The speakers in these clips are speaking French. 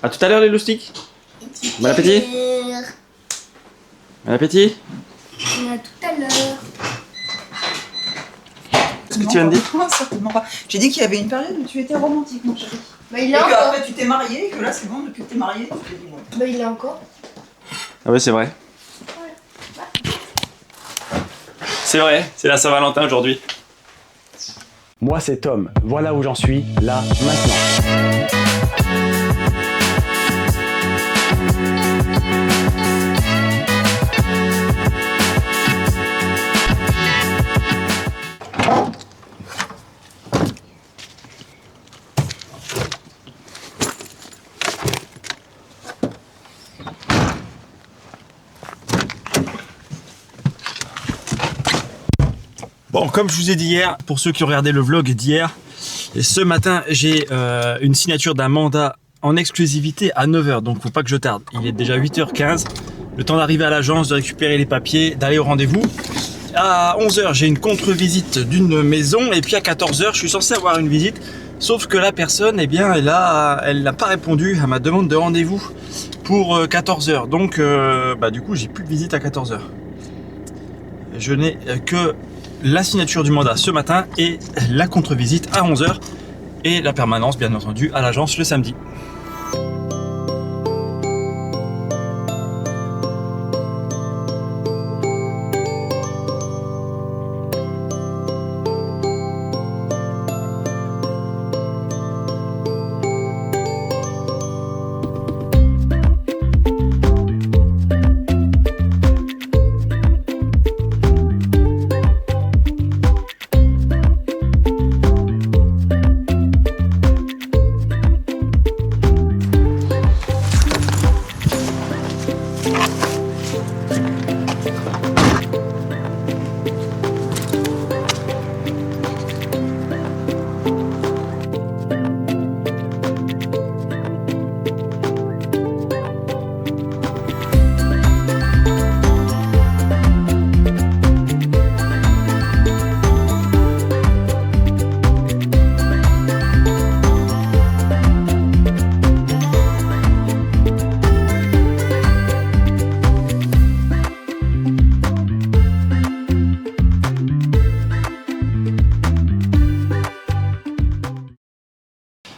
À tout à l'heure les loustiques. Bon appétit. Bon appétit. À tout à l'heure. Qu'est-ce que tu viens de dire? Non, certainement pas. J'ai dit qu'il y avait une période où tu étais romantique, mon chéri. Bah il Et est encore. qu'après tu t'es marié, et que là c'est bon, depuis que t'es marié, tu t'es dit bon. Bah il est encore. Ah ouais c'est vrai. C'est vrai, c'est la Saint-Valentin aujourd'hui. Moi c'est Tom, voilà où j'en suis, là, maintenant. Bon, comme je vous ai dit hier, pour ceux qui ont regardé le vlog d'hier, ce matin j'ai une signature d'un mandat en exclusivité à 9 h, donc faut pas que je tarde. Il est déjà 8 h 15, le temps d'arriver à l'agence, de récupérer les papiers, d'aller au rendez-vous. À 11 h, j'ai une contre-visite d'une maison, et puis à 14 h, je suis censé avoir une visite, sauf que la personne, eh bien, elle n'a pas répondu à ma demande de rendez-vous pour 14 h. Donc, du coup, j'ai plus de visite à 14 h. Je n'ai que la signature du mandat ce matin et la contre-visite à 11 h et la permanence bien entendu à l'agence le samedi.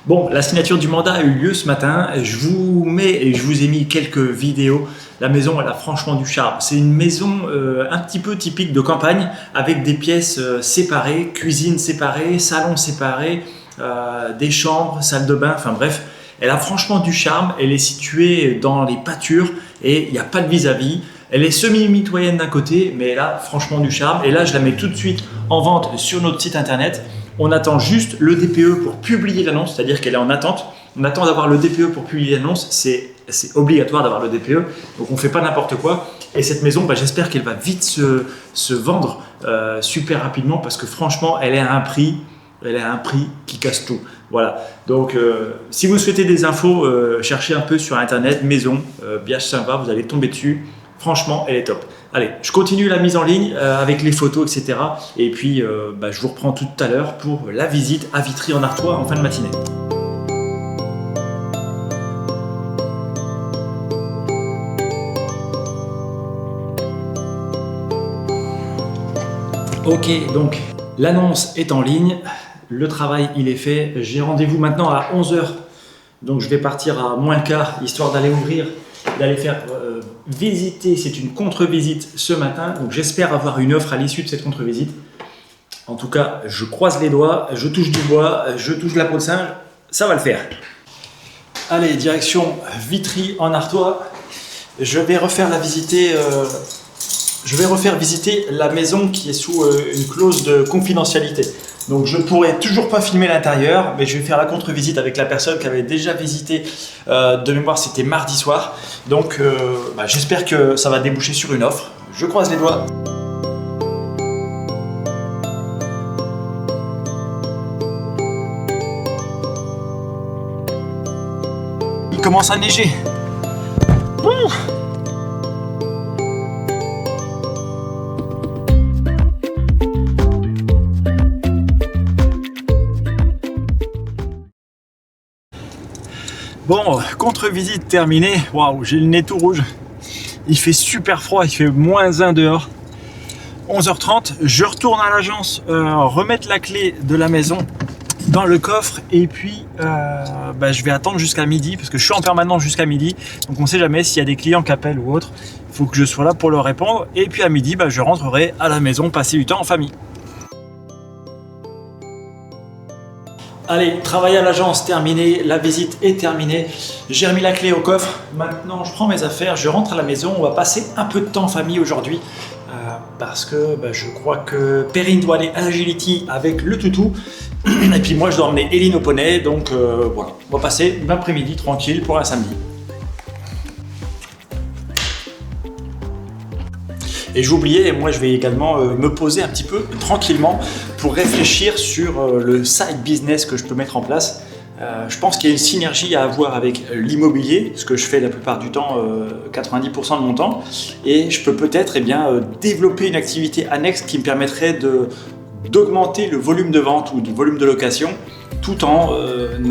Bon, la signature du mandat a eu lieu ce matin. Je vous ai mis quelques vidéos. La maison, elle a franchement du charme. C'est une maison un petit peu typique de campagne, avec des pièces séparées, cuisine séparée, salon séparé, des chambres, salle de bain, enfin bref. Elle a franchement du charme. Elle est située dans les pâtures et il n'y a pas de vis-à-vis. Elle est semi-mitoyenne d'un côté, mais elle a franchement du charme. Et là, je la mets tout de suite en vente sur notre site internet. On attend juste le DPE pour publier l'annonce, c'est-à-dire qu'elle est en attente. On attend d'avoir le DPE pour publier l'annonce, c'est obligatoire d'avoir le DPE, donc on ne fait pas n'importe quoi. Et cette maison, j'espère qu'elle va vite se vendre super rapidement parce que franchement, elle est à un prix qui casse tout. Voilà, donc si vous souhaitez des infos, cherchez un peu sur internet, maison, Biage Saint-Va, vous allez tomber dessus. Franchement, elle est top. Allez, je continue la mise en ligne avec les photos, etc. Et puis, je vous reprends tout à l'heure pour la visite à Vitry en Artois en fin de matinée. Ok, donc l'annonce est en ligne. Le travail, il est fait. J'ai rendez-vous maintenant à 11 h. Donc, je vais partir à moins le quart, histoire d'aller ouvrir, d'aller faire visiter, c'est une contre-visite ce matin, donc j'espère avoir une offre à l'issue de cette contre-visite. En tout cas, je croise les doigts, je touche du bois, je touche la peau de singe, ça va le faire. Allez, direction Vitry en Artois. Je vais refaire visiter la maison qui est sous une clause de confidentialité. Donc je ne pourrai toujours pas filmer l'intérieur, mais je vais faire la contre-visite avec la personne qui avait déjà visité, de mémoire c'était mardi soir. Donc j'espère que ça va déboucher sur une offre. Je croise les doigts. Il commence à neiger. Ouh. Bon, contre-visite terminée. Waouh, j'ai le nez tout rouge. Il fait super froid, il fait -1 dehors. 11h30, je retourne à l'agence remettre la clé de la maison dans le coffre et puis je vais attendre jusqu'à midi parce que je suis en permanence jusqu'à midi, donc on sait jamais s'il y a des clients qui appellent ou autre, il faut que je sois là pour leur répondre et puis à midi je rentrerai à la maison passer du temps en famille. Allez, travail à l'agence terminé, la visite est terminée, j'ai remis la clé au coffre, maintenant je prends mes affaires, je rentre à la maison, on va passer un peu de temps en famille aujourd'hui parce que je crois que Perrine doit aller à l'Agility avec le toutou et puis moi je dois emmener Eline au poney, donc voilà, on va passer l'après-midi tranquille pour un samedi. Et j'oubliais, moi je vais également me poser un petit peu tranquillement pour réfléchir sur le side business que je peux mettre en place. Je pense qu'il y a une synergie à avoir avec l'immobilier, ce que je fais la plupart du temps, 90% de mon temps, et je peux peut-être développer une activité annexe qui me permettrait d'augmenter le volume de vente ou le volume de location tout en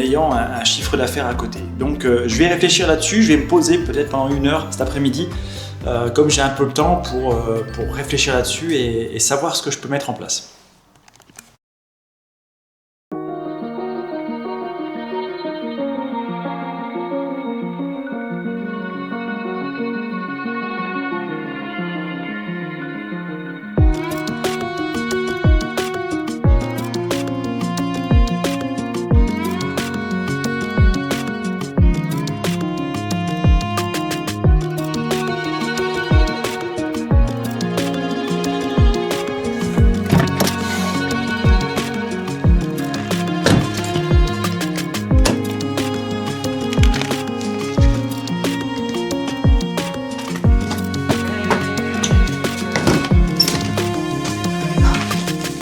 ayant un chiffre d'affaires à côté. Donc je vais réfléchir là-dessus, je vais me poser peut-être pendant 1 heure cet après-midi, comme j'ai un peu le temps pour réfléchir là-dessus et savoir ce que je peux mettre en place.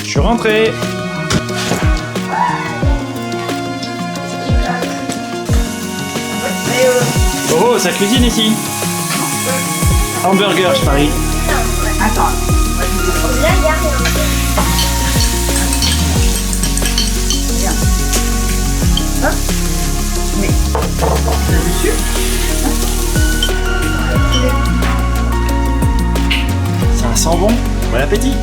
Je suis rentré. Oh, ça cuisine ici. Hamburger, je parie. Attends. Là, il y a rien. Regarde. Hop. Mais. Là-dessus. Ça sent bon. Bon appétit.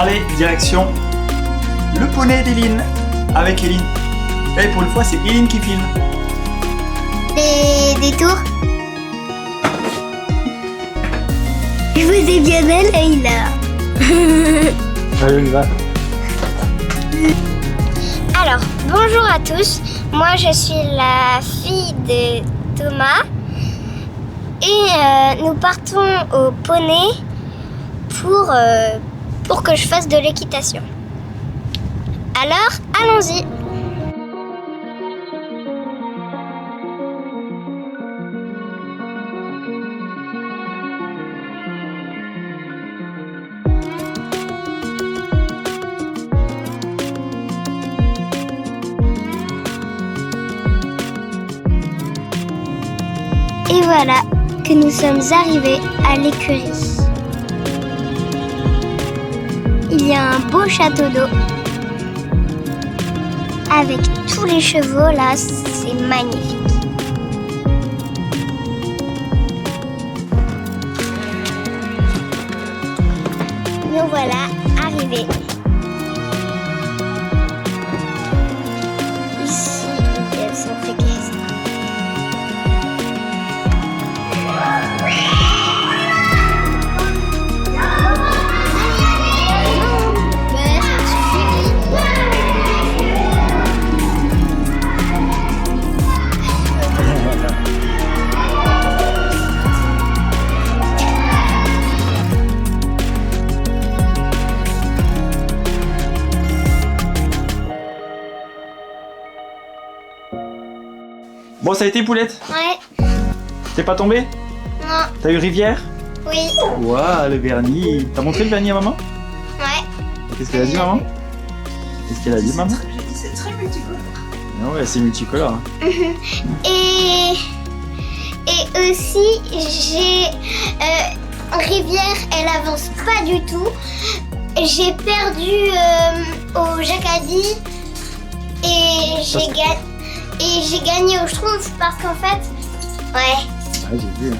Allez, direction le poney d'Eline avec Eline. Et pour une fois, c'est Eline qui filme. Des tours. Je vous ai bien elle, Leïla. Allez, on va. Alors, bonjour à tous. Moi, je suis la fille de Thomas. Et nous partons au poney pour que je fasse de l'équitation. Alors, allons-y. Et voilà que nous sommes arrivés à l'écurie. Il y a un beau château d'eau avec tous les chevaux là, c'est magnifique. Nous voilà arrivés. Ici, elles sont fait caisses. Bon, ça a été, Poulette? Ouais. T'es pas tombé? Non. T'as eu rivière? Oui. Waouh, le vernis. T'as montré le vernis à maman? Ouais. Qu'est-ce qu'elle a dit, maman? Qu'est-ce qu'elle a dit, maman? J'ai dit c'est très multicolore. Ah ouais, c'est multicolore. Et aussi, j'ai rivière, elle avance pas du tout. J'ai perdu au Jacadi et j'ai gagné au Schtroumpf parce qu'en fait, ouais. Ah, j'ai vu.